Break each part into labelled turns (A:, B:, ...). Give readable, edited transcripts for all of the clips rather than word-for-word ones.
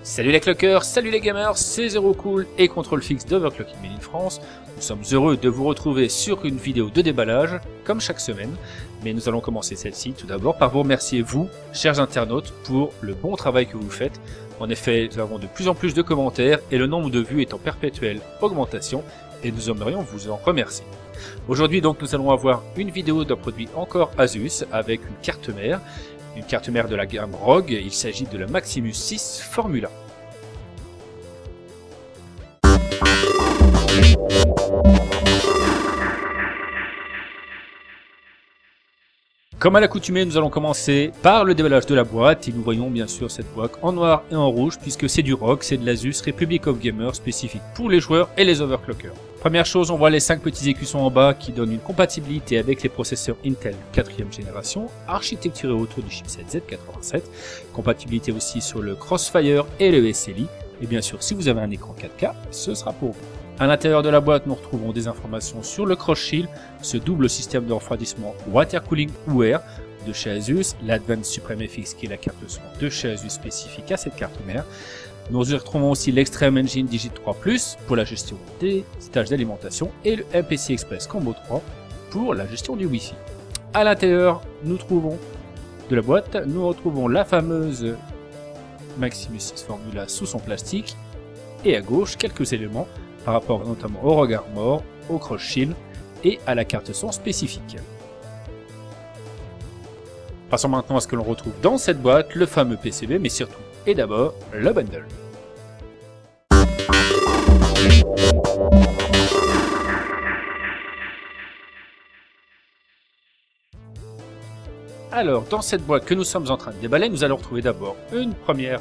A: Salut les clockers, salut les gamers, c'est ZeroCool et Contrôle Fixe d'Overclocking Made in France. Nous sommes heureux de vous retrouver sur une vidéo de déballage, comme chaque semaine. Mais nous allons commencer celle-ci tout d'abord par vous remercier vous, chers internautes, pour le bon travail que vous faites. En effet, nous avons de plus en plus de commentaires et le nombre de vues est en perpétuelle augmentation et nous aimerions vous en remercier. Aujourd'hui donc nous allons avoir une vidéo d'un produit encore Asus avec une carte mère de la gamme ROG, il s'agit de la Maximus 6 Formula. Comme à l'accoutumée, nous allons commencer par le déballage de la boîte et nous voyons bien sûr cette boîte en noir et en rouge puisque c'est du ROG, c'est de l'Asus Republic of Gamers spécifique pour les joueurs et les overclockers. Première chose, on voit les 5 petits écussons en bas qui donnent une compatibilité avec les processeurs Intel 4ème génération, architecturés autour du chipset Z87, compatibilité aussi sur le Crossfire et le SLI, et bien sûr si vous avez un écran 4K, ce sera pour vous. À l'intérieur de la boîte, nous retrouvons des informations sur le Cross Shield, ce double système de refroidissement Water Cooling ou Air de chez Asus, l'Advanced Supreme FX qui est la carte son de chez Asus spécifique à cette carte mère. Nous y retrouvons aussi l'Extreme Engine Digit 3 Plus pour la gestion des étages d'alimentation et le MPC Express Combo 3 pour la gestion du Wi-Fi. À l'intérieur, nous trouvons de la boîte, nous retrouvons la fameuse Maximus 6 Formula sous son plastique et à gauche quelques éléments par rapport notamment au ROG Armor, au Cross Shield et à la carte son spécifique. Passons maintenant à ce que l'on retrouve dans cette boîte, le fameux PCB, mais surtout et d'abord le bundle. Alors, dans cette boîte que nous sommes en train de déballer, nous allons retrouver d'abord une première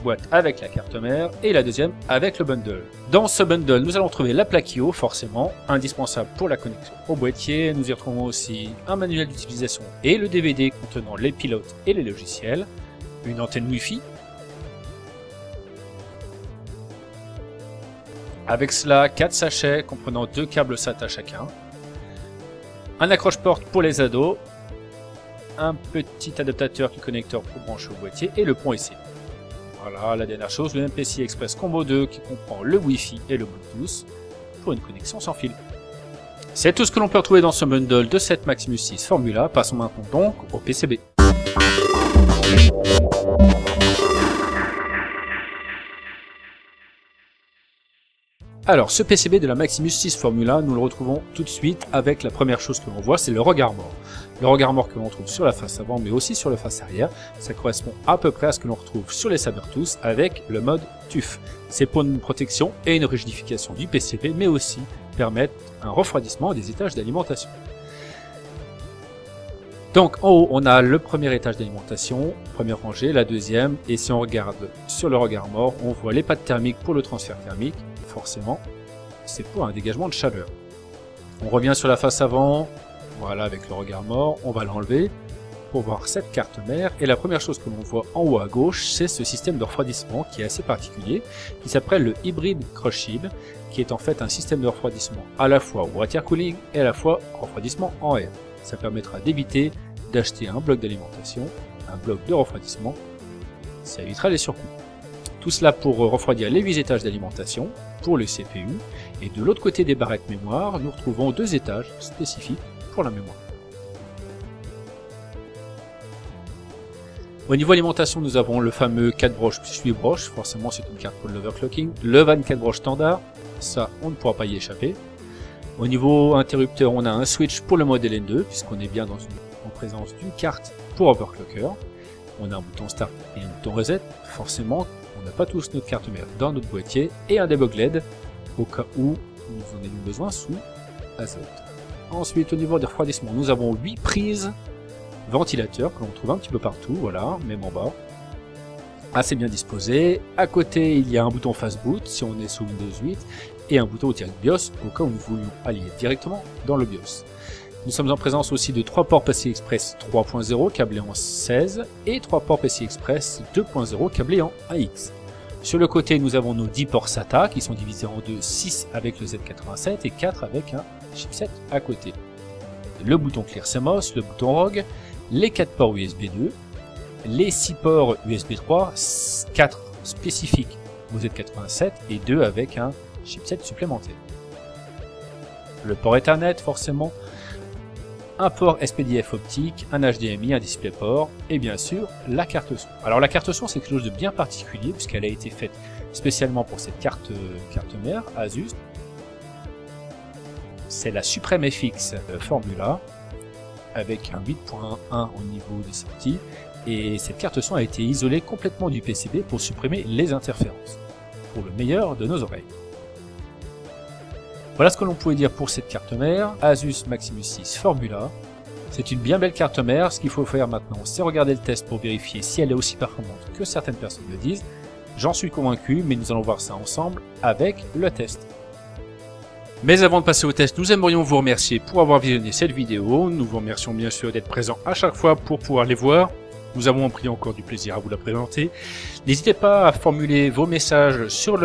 A: boîte avec la carte mère et la deuxième avec le bundle. Dans ce bundle, nous allons trouver la plaque IO, forcément, indispensable pour la connexion au boîtier. Nous y retrouvons aussi un manuel d'utilisation et le DVD contenant les pilotes et les logiciels, une antenne Wi-Fi. Avec cela, 4 sachets comprenant 2 câbles SATA chacun, un accroche-porte pour les ados, un petit adaptateur du connecteur pour brancher au boîtier et le pont SC. Voilà, la dernière chose, le MPC Express Combo 2 qui comprend le Wi-Fi et le Bluetooth pour une connexion sans fil. C'est tout ce que l'on peut retrouver dans ce bundle de cette Maximus 6 Formula. Passons maintenant donc au PCB. Alors, ce PCB de la Maximus 6 Formula, nous le retrouvons tout de suite avec la première chose que l'on voit, c'est le ROG Armor. Le ROG Armor que l'on trouve sur la face avant, mais aussi sur la face arrière, ça correspond à peu près à ce que l'on retrouve sur les Sabertooth avec le mode TUF. C'est pour une protection et une rigidification du PCB, mais aussi permettre un refroidissement des étages d'alimentation. Donc en haut, on a le premier étage d'alimentation, première rangée, la deuxième, et si on regarde sur le ROG Armor, on voit les pattes thermiques pour le transfert thermique. Forcément, c'est pour un dégagement de chaleur. On revient sur la face avant, voilà avec le ROG Armor, on va l'enlever pour voir cette carte mère. Et la première chose que l'on voit en haut à gauche, c'est ce système de refroidissement qui est assez particulier, qui s'appelle le Hybrid Cross Shield, qui est en fait un système de refroidissement à la fois water cooling et à la fois refroidissement en air. Ça permettra d'éviter d'acheter un bloc d'alimentation, un bloc de refroidissement, ça évitera les surcoûts. Tout cela pour refroidir les 8 étages d'alimentation pour le CPU. Et de l'autre côté des barrettes mémoire, nous retrouvons 2 étages spécifiques pour la mémoire. Au niveau alimentation, nous avons le fameux 4 broches plus 8 broches. Forcément, c'est une carte pour l'overclocking. Le 24 broches standard, ça, on ne pourra pas y échapper. Au niveau interrupteur, on a un switch pour le modèle N2, puisqu'on est bien en présence d'une carte pour overclocker. On a un bouton start et un bouton reset. Forcément, on n'a pas tous notre carte mère dans notre boîtier et un debug LED au cas où nous en ayons besoin sous azote. Ensuite, au niveau des refroidissements, nous avons 8 prises ventilateurs que l'on trouve un petit peu partout, voilà, même en bas. Assez bien disposées. À côté, il y a un bouton Fast Boot si on est sous Windows 8 et un bouton direct BIOS au cas où nous voulions allier directement dans le BIOS. Nous sommes en présence aussi de 3 ports PCI Express 3.0 câblés en 16 et 3 ports PCI Express 2.0 câblés en AX. Sur le côté, nous avons nos 10 ports SATA qui sont divisés en deux, 6 avec le Z87 et 4 avec un chipset à côté. Le bouton Clear CMOS, le bouton ROG, les 4 ports USB 2, les 6 ports USB 3, 4 spécifique au Z87 et 2 avec un chipset supplémentaire. Le port Ethernet forcément, un port SPDIF optique, un HDMI, un DisplayPort et bien sûr la carte son. Alors la carte son c'est quelque chose de bien particulier puisqu'elle a été faite spécialement pour cette carte mère Asus. C'est la Supreme FX Formula avec un 8.1 au niveau des sorties et cette carte son a été isolée complètement du PCB pour supprimer les interférences, pour le meilleur de nos oreilles. Voilà ce que l'on pouvait dire pour cette carte mère, Asus Maximus 6 Formula. C'est une bien belle carte mère, ce qu'il faut faire maintenant c'est regarder le test pour vérifier si elle est aussi performante que certaines personnes le disent. J'en suis convaincu, mais nous allons voir ça ensemble avec le test. Mais avant de passer au test, nous aimerions vous remercier pour avoir visionné cette vidéo. Nous vous remercions bien sûr d'être présents à chaque fois pour pouvoir les voir. Nous avons pris encore du plaisir à vous la présenter. N'hésitez pas à formuler vos messages sur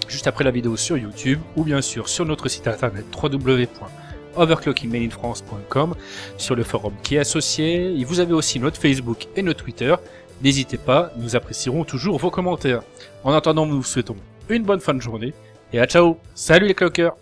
A: juste après la vidéo sur YouTube ou bien sûr sur notre site internet www.overclockingmadeinfrance.com, sur le forum qui est associé. Et vous avez aussi notre Facebook et notre Twitter. N'hésitez pas, nous apprécierons toujours vos commentaires. En attendant, nous vous souhaitons une bonne fin de journée et à ciao. Salut les clockers.